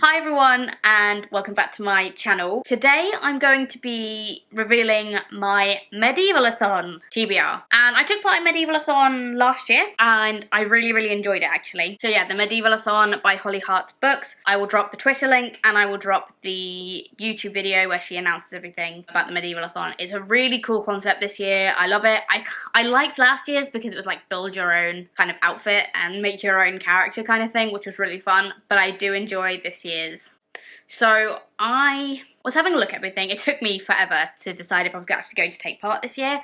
Hi everyone and welcome back to my channel. Today I'm going to be revealing my Medieval-A-Thon TBR. And I took part in Medieval-A-Thon last year and I really enjoyed it actually. So yeah, the Medieval-A-Thon by Holly Hart's books. I will drop the Twitter link and I will drop the YouTube video where she announces everything about the Medieval-A-Thon. It's a really cool concept this year. I love it. I liked last year's because it was like build your own kind of outfit and make your own character kind of thing, which was really fun. But I do enjoy this year's. So I was having a look at everything. It took me forever to decide if I was actually going to take part this year,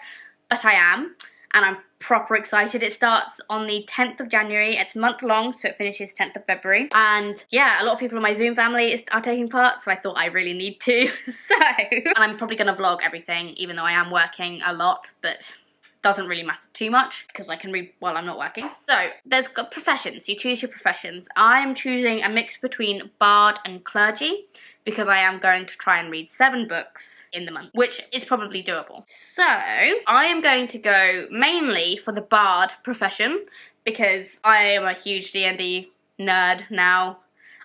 but I am, and I'm proper excited. It starts on the 10th of January. It's month long, so it finishes 10th of February. And yeah, a lot of people in my Zoom family are taking part, so I thought I really need to. And I'm probably gonna vlog everything, even though I am working a lot, but doesn't really matter too much because I can read while I'm not working. So there's got professions. You choose your professions. I'm choosing a mix between bard and clergy because I am going to try and read 7 books in the month, which is probably doable. So I am going to go mainly for the bard profession because I am a huge D&D nerd now.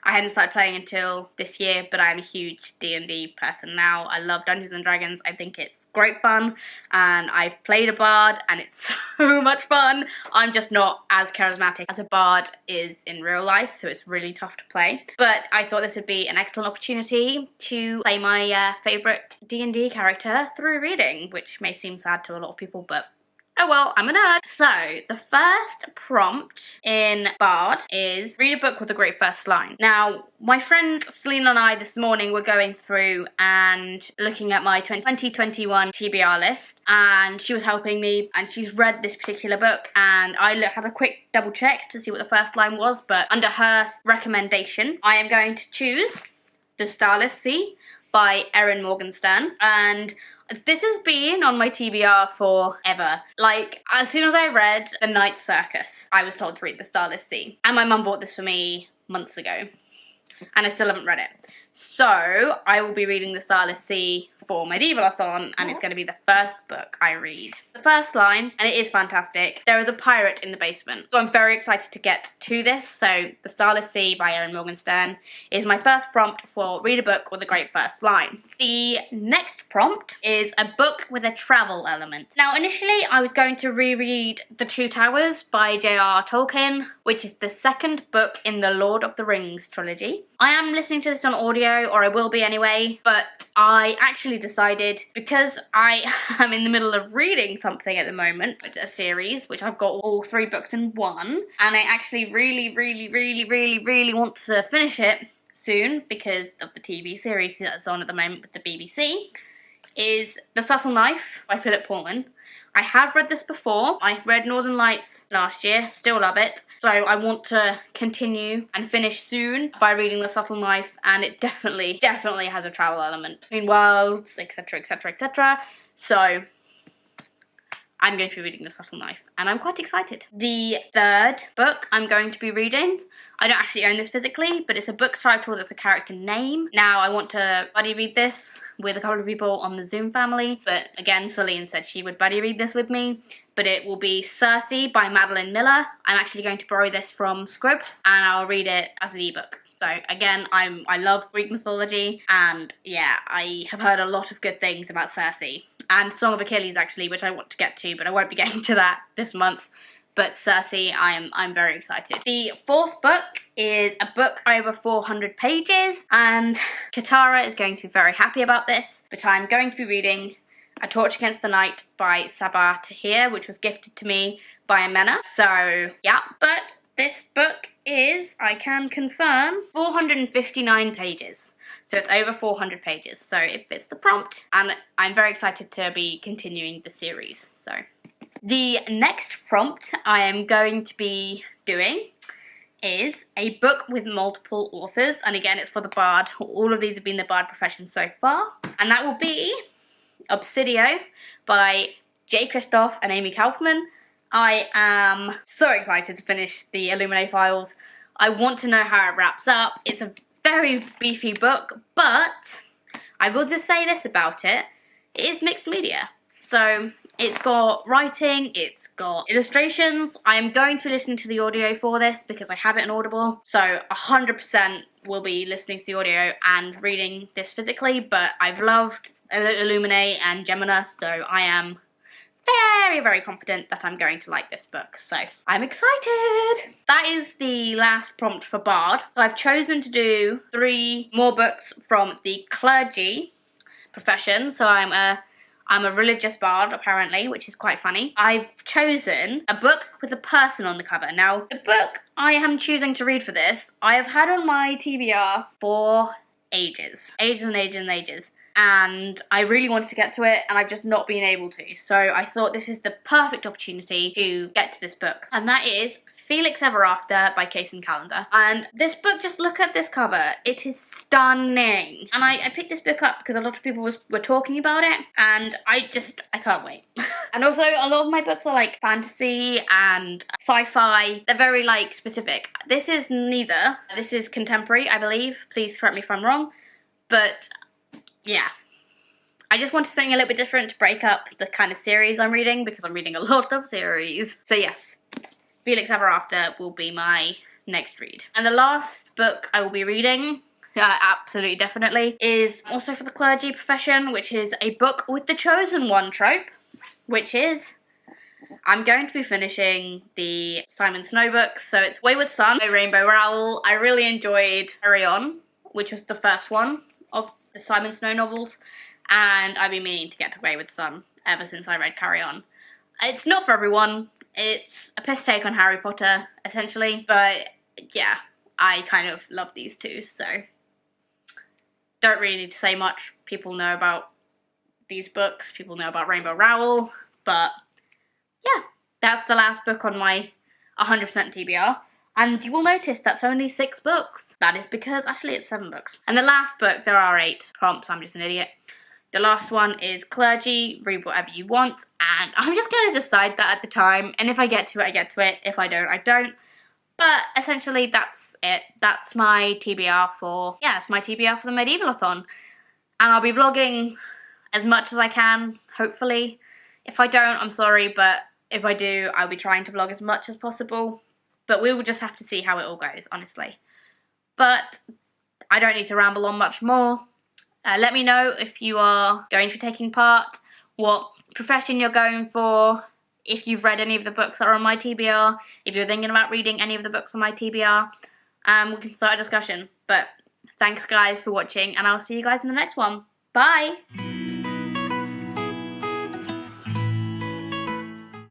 I hadn't started playing until this year, but I'm a huge D&D person now. I love Dungeons & Dragons. I think it's great fun, and I've played a bard, and it's so much fun. I'm just not as charismatic as a bard is in real life, so it's really tough to play. But I thought this would be an excellent opportunity to play my favourite D&D character through reading, which may seem sad to a lot of people, but oh well, I'm a nerd. So, the first prompt in Bard is read a book with a great first line. Now, my friend Celine and I this morning were going through and looking at my 2021 TBR list, and she was helping me, and she's read this particular book, and I had a quick double check to see what the first line was, but under her recommendation, I am going to choose The Starless Sea by Erin Morgenstern, and this has been on my TBR forever. Like, as soon as I read The Night Circus, I was told to read The Starless Sea. And my mum bought this for me months ago. And I still haven't read it. So, I will be reading The Starless Sea for Medieval-A-Thon, and it's going to be the first book I read. The first line, and it is fantastic, there is a pirate in the basement. So I'm very excited to get to this. So The Starless Sea by Erin Morgenstern is my first prompt for read a book with a great first line. The next prompt is a book with a travel element. Now initially I was going to reread The Two Towers by J.R.R. Tolkien, which is the second book in the Lord of the Rings trilogy. I am listening to this on audio, or I will be anyway, but I actually decided, because I am in the middle of reading something at the moment, a series, which I've got all 3 books in one, and I actually really want to finish it soon because of the TV series that's on at the moment with the BBC, is The Subtle Knife by Philip Pullman. I have read this before. I read Northern Lights last year, still love it. So I want to continue and finish soon by reading The Subtle Knife, and it definitely has a travel element between worlds, etc, etc, etc. So I'm going to be reading The Subtle Knife, and I'm quite excited. The third book I'm going to be reading, I don't actually own this physically, but it's a book title that's a character name. Now, I want to buddy read this with a couple of people on the Zoom family, but again, Celine said she would buddy read this with me, but it will be Circe by Madeline Miller. I'm actually going to borrow this from Scribd, and I'll read it as an ebook. So again, I love Greek mythology, and yeah, I have heard a lot of good things about Circe. And Song of Achilles actually, which I want to get to, but I won't be getting to that this month. But Circe, I'm very excited. The fourth book is a book over 400 pages, and Katara is going to be very happy about this, but I'm going to be reading A Torch Against the Night by Sabaa Tahir, which was gifted to me by Amena. So yeah, but this book is, I can confirm, 459 pages. So it's over 400 pages, so it fits the prompt, and I'm very excited to be continuing the series. So the next prompt I am going to be doing is a book with multiple authors, and again, it's for the bard. All of these have been the bard profession so far, and that will be Obsidio by J. Christoph and Amy Kaufman. I am so excited to finish the Illuminae files. I want to know how it wraps up. It's a very beefy book, but I will just say this about it. It is mixed media. So it's got writing, it's got illustrations. I am going to be listening to the audio for this because I have it on Audible. So 100% will be listening to the audio and reading this physically, but I've loved Illuminate and Gemina, so I am very, very confident that I'm going to like this book, so I'm excited. That is the last prompt for Bard. So I've chosen to do 3 more books from the clergy profession, so I'm a religious bard, apparently, which is quite funny. I've chosen a book with a person on the cover. Now, the book I am choosing to read for this, I have had on my TBR for ages. Ages and ages and ages. And I really wanted to get to it, and I've just not been able to. So I thought this is the perfect opportunity to get to this book. And that is Felix Ever After by Case and Calendar. And this book, just look at this cover. It is stunning. And I picked this book up because a lot of people were talking about it, and I can't wait. And also, a lot of my books are like fantasy and sci-fi. They're very like specific. This is neither. This is contemporary, I believe. Please correct me if I'm wrong. But yeah. I just wanted something a little bit different to break up the kind of series I'm reading, because I'm reading a lot of series. So yes, Felix Ever After will be my next read. And the last book I will be reading, absolutely definitely, is also for the clergy profession, which is a book with the chosen one trope, which is, I'm going to be finishing the Simon Snow books. So it's Wayward Son by Rainbow Rowell. I really enjoyed Carry On, which was the first one of the Simon Snow novels, and I've been meaning to get to Wayward Son ever since I read Carry On. It's not for everyone. It's a piss take on Harry Potter, essentially, but yeah, I kind of love these two, so don't really need to say much. People know about these books, people know about Rainbow Rowell, but yeah, that's the last book on my 100% TBR. And you will notice that's only 6 books. That is because, actually it's 7 books. And the last book, there are 8 prompts, I'm just an idiot. The last one is Clergy, read whatever you want. And I'm just going to decide that at the time. And if I get to it, I get to it. If I don't, I don't. But essentially, that's it. That's my TBR for, yeah, it's my TBR for the Medieval-A-Thon. And I'll be vlogging as much as I can, hopefully. If I don't, I'm sorry. But if I do, I'll be trying to vlog as much as possible. But we will just have to see how it all goes, honestly. But I don't need to ramble on much more. Let me know if you are going to be taking part, what profession you're going for, if you've read any of the books that are on my TBR, if you're thinking about reading any of the books on my TBR. We can start a discussion. But thanks guys for watching, and I'll see you guys in the next one. Bye!